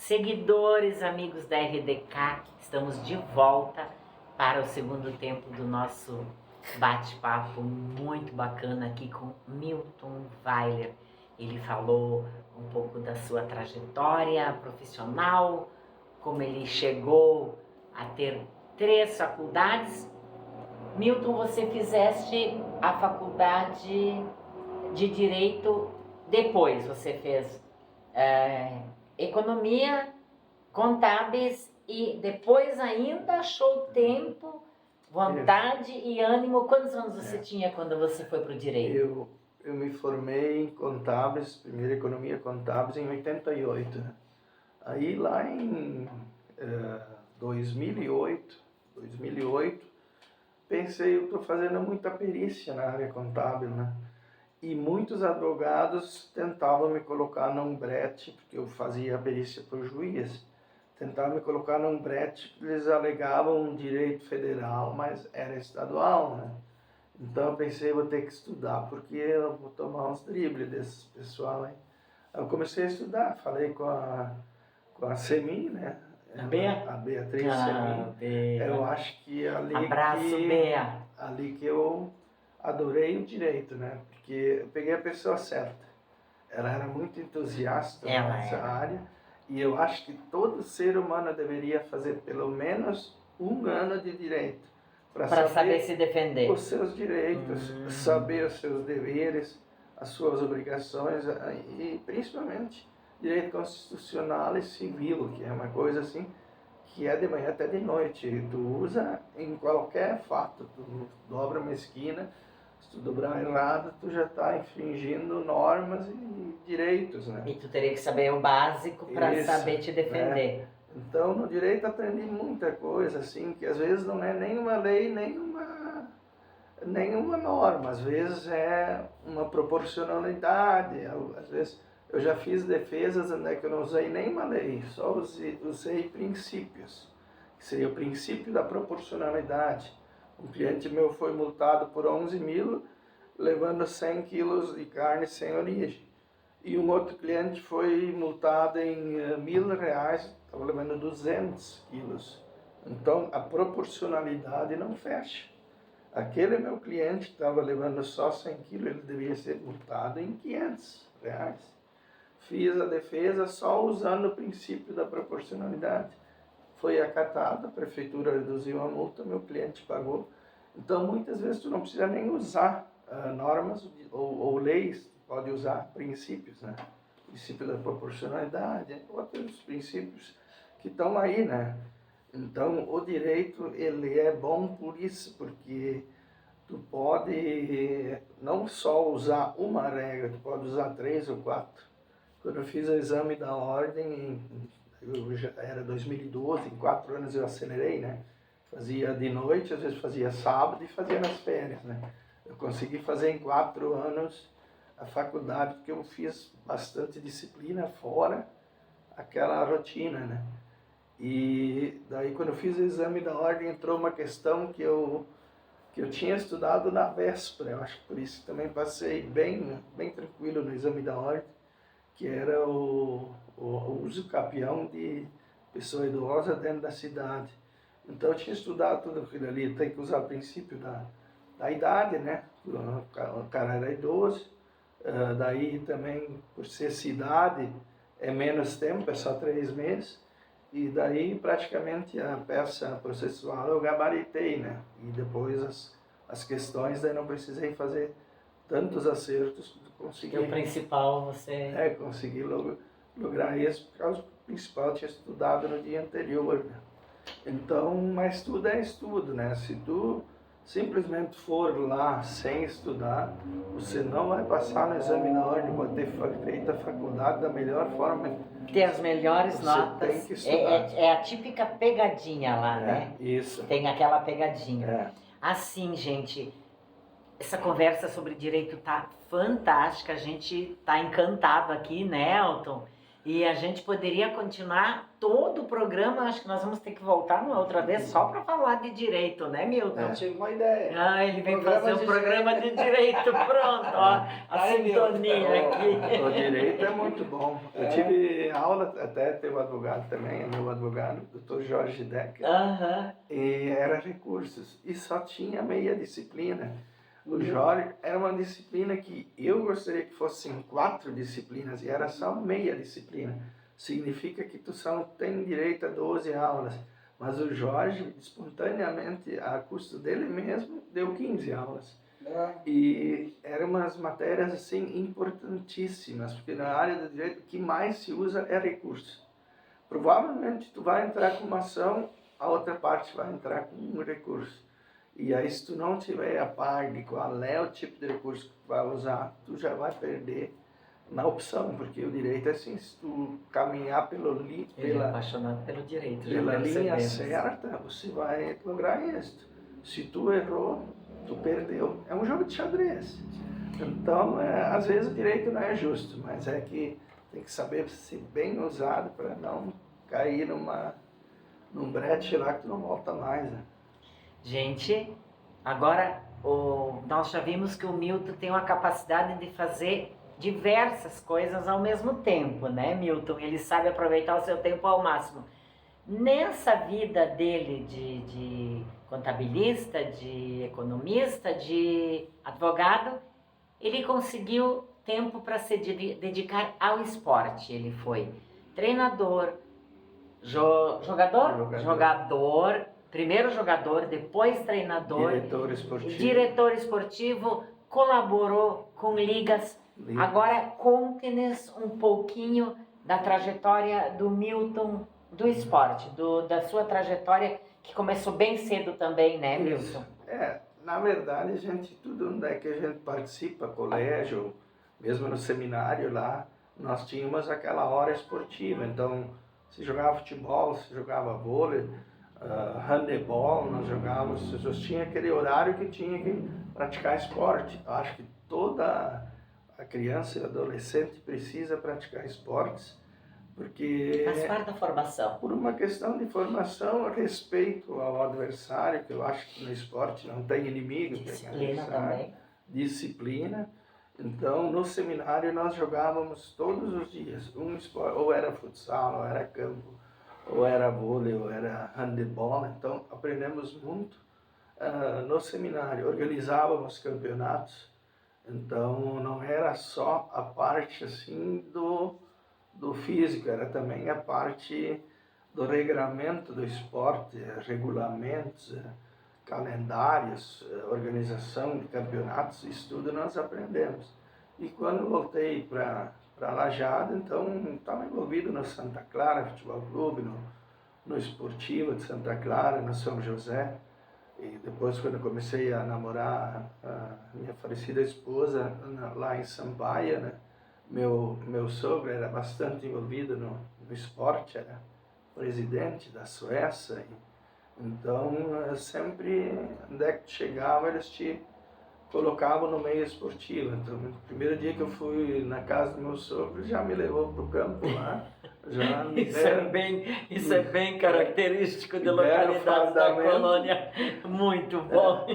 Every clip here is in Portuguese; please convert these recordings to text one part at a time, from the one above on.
Seguidores, amigos da RDK, estamos de volta para o segundo tempo do nosso bate-papo muito bacana aqui com Milton Weiler. Ele falou um pouco da sua trajetória profissional, como ele chegou a ter 3 faculdades. Milton, você fizeste a faculdade de Direito depois, você fez Economia, Contábeis e depois ainda achou tempo, vontade e ânimo. Quantos anos você tinha quando você foi para o Direito? Eu me formei em Contábeis, primeiro Economia Contábeis, em 88. Aí lá em 2008, pensei, eu estou fazendo muita perícia na área contábil, né? E muitos advogados tentavam me colocar num brete, porque eu fazia a perícia por juiz, tentavam me colocar num brete, eles alegavam um direito federal, mas era estadual, né? Então eu pensei, vou ter que estudar, porque eu vou tomar uns dribles desses pessoal aí. Aí eu comecei a estudar, falei com a Semi, né? A Beatriz Semi. Eu acho que ali que eu adorei o direito, né? Porque eu peguei a pessoa certa. Ela era muito entusiasta nessa área. E eu acho que todo ser humano deveria fazer pelo menos 1 ano de direito. Para saber se defender. Os seus direitos, saber os seus deveres, as suas obrigações e principalmente direito constitucional e civil, que é uma coisa assim que é de manhã até de noite. Tu usa em qualquer fato, tu dobra uma esquina, se tu dobrar errado, tu já está infringindo normas e direitos, né? E tu teria que saber o básico para saber te defender. Né? Então, no direito aprendi muita coisa, assim, que às vezes não é nenhuma lei, nenhuma norma. Às vezes é uma proporcionalidade, às vezes eu já fiz defesas onde eu não usei nenhuma lei, só usei princípios, que seria o princípio da proporcionalidade. Um cliente meu foi multado por 11 mil, levando 100 quilos de carne sem origem. E um outro cliente foi multado em R$1.000, estava levando 200 quilos. Então, a proporcionalidade não fecha. Aquele meu cliente que estava levando só 100 quilos, ele devia ser multado em R$500. Fiz a defesa só usando o princípio da proporcionalidade. Foi acatado, a prefeitura reduziu a multa, meu cliente pagou. Então, muitas vezes, tu não precisa nem usar normas ou leis, pode usar princípios, né? O princípio da proporcionalidade, outros princípios que estão aí, né? Então, o direito, ele é bom por isso, porque tu pode não só usar uma regra, tu pode usar 3 ou 4. Quando eu fiz o exame da ordem, já era 2012, em 4 anos eu acelerei, né? Fazia de noite, às vezes fazia sábado e fazia nas férias, né? Eu consegui fazer em 4 anos a faculdade, porque eu fiz bastante disciplina fora aquela rotina, né? E daí quando eu fiz o exame da ordem entrou uma questão que eu tinha estudado na véspera, eu acho que por isso também passei bem tranquilo no exame da ordem, que era o uso capião de pessoa idosa dentro da cidade. Então eu tinha estudado tudo aquilo ali, tem que usar o princípio da idade, né? O cara era idoso, daí também por ser cidade é menos tempo, é só 3 meses, e daí praticamente a peça processual eu gabaritei, né? E depois as questões daí não precisei fazer tantos acertos, consegui. O principal você... consegui lograr isso, por causa do principal eu tinha estudado no dia anterior, né? Então, mas tudo é estudo, né? Se tu simplesmente for lá sem estudar, você não vai passar no exame na ordem, pode ter feito a faculdade da melhor forma. Ter as melhores notas. Tem que estudar. É a típica pegadinha lá, né? Isso. Tem aquela pegadinha. Assim, gente, essa conversa sobre direito tá fantástica, a gente tá encantado aqui, né, Elton? E a gente poderia continuar todo o programa, acho que nós vamos ter que voltar uma outra vez só para falar de direito, né, Milton? Eu tive uma ideia. Ah, ele vem fazer um de programa de direito, pronto, ó, a sintonia aqui. O direito é muito bom. Eu tive aula, até teve um advogado também, meu advogado, doutor Jorge Decker, e era recursos, e só tinha meia disciplina. O Jorge era uma disciplina que eu gostaria que fossem 4 disciplinas, e era só meia disciplina. Significa que tu só tem direito a 12 aulas. Mas o Jorge, espontaneamente, a custo dele mesmo, deu 15 aulas. E eram umas matérias assim importantíssimas, porque na área do direito o que mais se usa é recurso. Provavelmente tu vai entrar com uma ação, a outra parte vai entrar com um recurso. E aí se tu não tiver a par de qual é o tipo de recurso que tu vai usar, tu já vai perder na opção, porque o direito é assim, se tu caminhar Ele é apaixonado pelo direito, já pela linha percebemos. certa, você vai lograr êxito. Se tu errou, tu perdeu. É um jogo de xadrez. Então, às vezes o direito não é justo, mas é que tem que saber ser bem usado para não cair num brete lá que tu não volta mais, né? Gente, agora nós já vimos que o Milton tem uma capacidade de fazer diversas coisas ao mesmo tempo, né, Milton? Ele sabe aproveitar o seu tempo ao máximo. Nessa vida dele de contabilista, de economista, de advogado, ele conseguiu tempo para se dedicar ao esporte. Ele foi treinador, jogador, primeiro jogador, depois treinador, diretor esportivo, colaborou com ligas. Agora conte-nos um pouquinho da trajetória do Milton do esporte, da sua trajetória que começou bem cedo também, né, Milton? Na verdade, a gente, tudo onde é que a gente participa, colégio, mesmo no seminário lá, nós tínhamos aquela hora esportiva. Então, se jogava futebol, se jogava vôlei, handebol, nós tinha aquele horário que tinha que praticar esporte. Eu acho que toda a criança e adolescente precisa praticar esportes, porque faz parte da formação. Por uma questão de formação, respeito ao adversário, que eu acho que no esporte não tem inimigo. Disciplina também. Disciplina. Então, no seminário nós jogávamos todos os dias um esporte, ou era futsal, ou era campo, ou era vôlei, ou era handebol. Então, aprendemos muito no seminário. Organizávamos campeonatos. Então, não era só a parte assim do físico, era também a parte do regramento do esporte, regulamentos, calendários, organização de campeonatos, isso tudo nós aprendemos. E quando voltei para Lajeado, então estava envolvido no Santa Clara Futebol Clube, no Esportivo de Santa Clara, no São José. E depois, quando eu comecei a namorar a minha falecida esposa lá em Sambaia, né? Meu sogro era bastante envolvido no esporte, era presidente da Suécia. Então, sempre, onde é que chegava, eles te colocavam no meio esportivo. Então, no primeiro dia que eu fui na casa do meu sogro, já me levou para o campo lá. Isso é bem característico de localidades da colônia. Muito bom.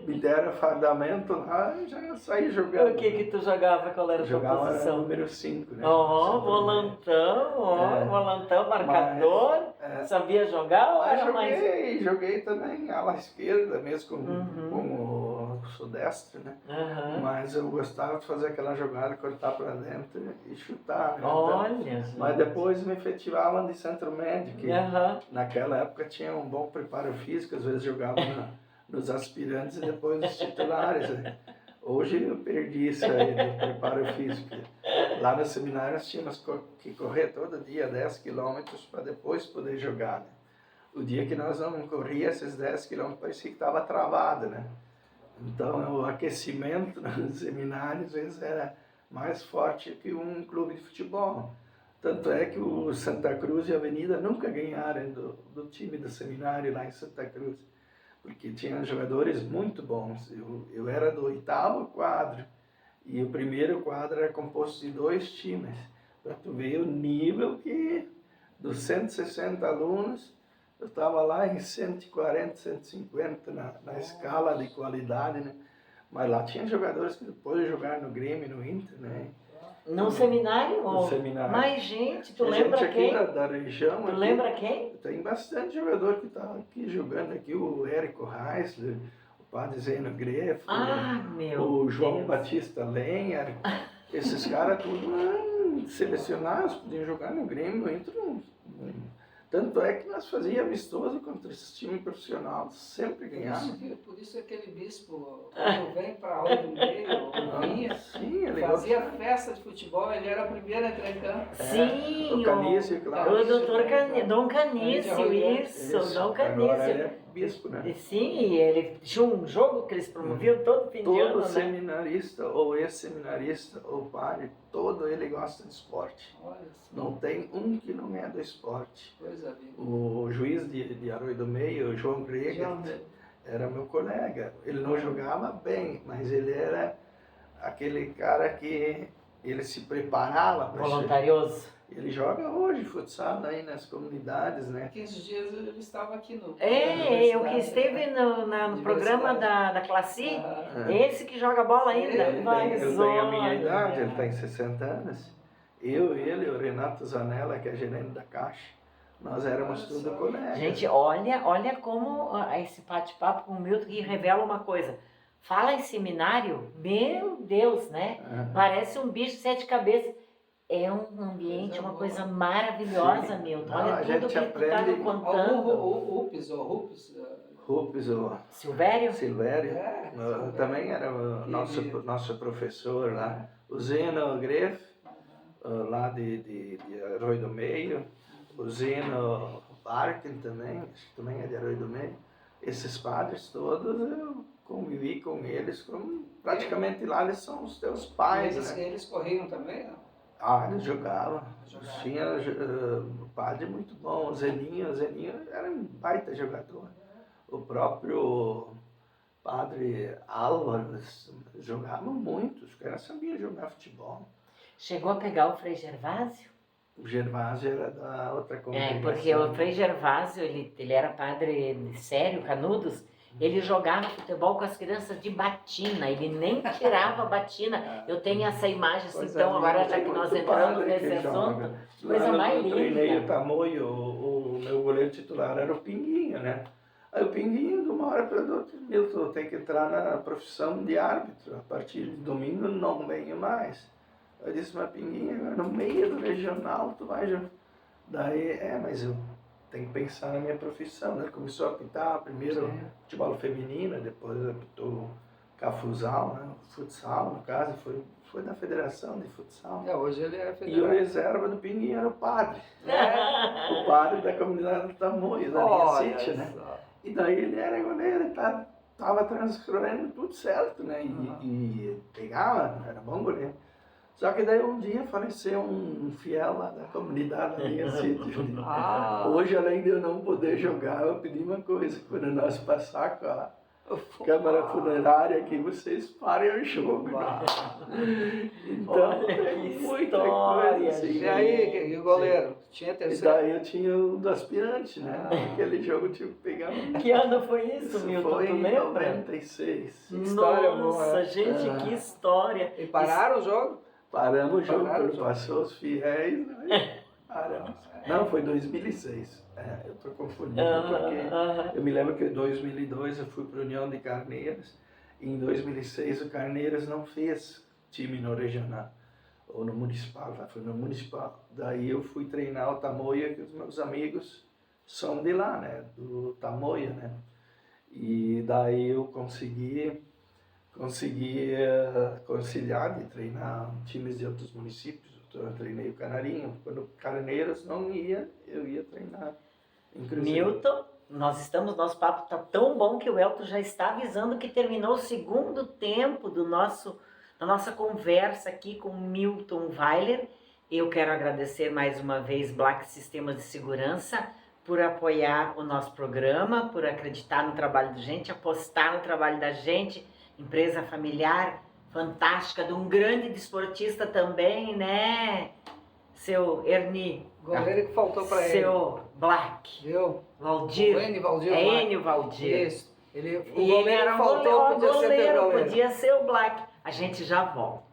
Me deram fardamento lá e já saí jogando. O que tu jogava? Qual era a tua posição? Era número 5, né? Volantão, marcador. Sabia jogar ou era mais? Joguei também ala esquerda, mesmo com o sudestre, né? Mas eu gostava de fazer aquela jogada, cortar para dentro e chutar. Né? Olha! Mas depois me efetivavam de centro médio, que naquela época tinha um bom preparo físico, às vezes jogava nos aspirantes e depois nos titulares. Né? Hoje eu perdi isso aí do preparo físico. Lá no seminário nós tínhamos que correr todo dia 10 quilômetros para depois poder jogar. Né? O dia que nós não corríamos esses 10 quilômetros parecia que estava travado, né? Então o aquecimento nos seminários às vezes era mais forte que um clube de futebol. Tanto é que o Santa Cruz e a Avenida nunca ganharam do time do seminário lá em Santa Cruz, porque tinham jogadores muito bons. Eu era do 8º quadro, e o primeiro quadro era composto de 2 times. Para tu ver o nível que dos 160 alunos, eu estava lá em 140, 150 na escala de qualidade, né? Mas lá tinha jogadores que depois jogaram no Grêmio, no Inter, né? No seminário? No seminário. Mas, gente, tu Tinha lembra gente aqui quem? da região. Tu aqui, lembra quem? tem bastante jogador que está aqui jogando aqui, o Érico Reisler, o Padre Zeno Grefo, o João Deus. Batista Lenha, esses caras tudo selecionados, podiam jogar no Grêmio, tanto é que nós fazíamos amistoso contra esse time profissional, sempre ganhava. Por isso aquele bispo, quando vem para a Rua do Meio, ou vinha, sim, ele fazia festa de futebol, ele era o primeiro a entrar em campo. Sim, o Canício, claro. o doutor Dom Canício, isso, Dom Agora ele Canício. é bispo, né? Sim, ele tinha um jogo que eles promoviam todo fim de ano, Todo né? seminarista, ou ex-seminarista, ou padre, todo ele gosta de esporte. Olha só, Não tem um que não é do esporte. coisa linda. O juiz de Arroio do Meio, o João Grega, era meu colega. Ele não jogava bem, mas ele era aquele cara que ele se preparava para Voluntarioso. Ele joga hoje futsal aí nas comunidades, né? 15 dias ele estava aqui no... Eu que esteve no programa da Classe, esse que joga bola ainda. Ele Mas tem a minha olha, idade, ele tem 60 anos. Eu, ele, o Renato Zanella, que é gerente da Caixa, nós éramos tudo colegas. Gente, olha como esse bate-papo com o Milton que revela uma coisa. Fala em seminário, meu Deus, né? Parece um bicho de 7 cabeças. É um ambiente, uma coisa maravilhosa, Milton. Não, Olha a tudo gente que tu tá aprende- me contando. O Rups, Rupes, o Silvério? Silvério, Silvério. também era o nosso professor lá. O Zeno Greff, lá de Arroio do Meio. O Zeno Barken também, acho que também é de Arroio do Meio. Esses padres todos, eu convivi com eles, praticamente lá eles são os teus pais, né? eles corriam também, não? Eles jogavam. Tinha padre muito bom, o Zeninho era um baita jogador. O próprio padre Álvaro jogava muito, os caras sabiam jogar futebol. Chegou a pegar o Frei Gervásio? O Gervásio era da outra congregação. Porque o Frei Gervásio, ele era padre sério, Canudos, ele jogava futebol com as crianças de batina, ele nem tirava a batina. Eu tenho essa imagem, assim, então agora já que nós entramos nesse assunto, coisa mais linda. Eu treinei o linda. Tamoio, o meu goleiro titular era o Pinguinho, né? Aí o Pinguinho, de uma hora para outra, Milton, tem que entrar na profissão de árbitro, a partir de domingo não venho mais. Eu disse, mas Pinguinho, agora no meio do regional, tu vai já... Daí, mas eu tenho que pensar na minha profissão, né? Começou a apitar primeiro futebol feminino, depois apitou Cafuzal, né? Futsal, no caso, foi da federação de futsal. Hoje ele é E o federado. reserva do Pinguinho era o padre. O padre da comunidade do Tamoio, da minha sítio, né? E daí ele era goleiro, tava transcorrendo tudo certo, né? E pegava, era bom goleiro. Só que daí um dia faleceu um fiel lá da comunidade da minha sítio. Hoje, além de eu não poder jogar, eu pedi uma coisa, quando nós passar com a câmara funerária aqui, vocês parem o jogo. Então, Olha é que muita história, coisa assim. E aí, e o goleiro? Tinha E terceiro? daí eu tinha o do aspirante, né? Aquele jogo eu tive que pegar um... Que ano foi isso, Isso Milton? foi Tu em lembra? 96. Que história boa, Nossa, gente, que história. E pararam o jogo? Paramos o jogo, Pararam o quando jogo. passou os fiéis, né? Paramos. Não, foi 2006. Eu tô confundindo, porque eu me lembro que em 2002 eu fui para a União de Carneiros, e em 2006 o Carneiros não fez time no regional, ou no municipal, lá foi no municipal. Daí eu fui treinar o Tamoio, que os meus amigos são de lá, né? Do Tamoio, né? E daí eu consegui conciliar de treinar times de outros municípios. Eu treinei o Canarinho. Quando o Carneiros não ia, eu ia treinar em Cruzeiro. Milton, nosso papo está tão bom que o Elton já está avisando que terminou o segundo tempo da nossa conversa aqui com Milton Weiler. Eu quero agradecer mais uma vez Black Sistemas de Segurança por apoiar o nosso programa, por acreditar no trabalho da gente, apostar no trabalho da gente, empresa familiar fantástica, de um grande desportista também, né? seu Erni, Goleiro que faltou para ele. seu Black, Viu? Valdir. O Enio Valdir. É Black. Enio Valdir. Isso. Ele, o E ele goleiro era que faltou, podia ser teu goleiro. podia ser o Black. A gente já volta.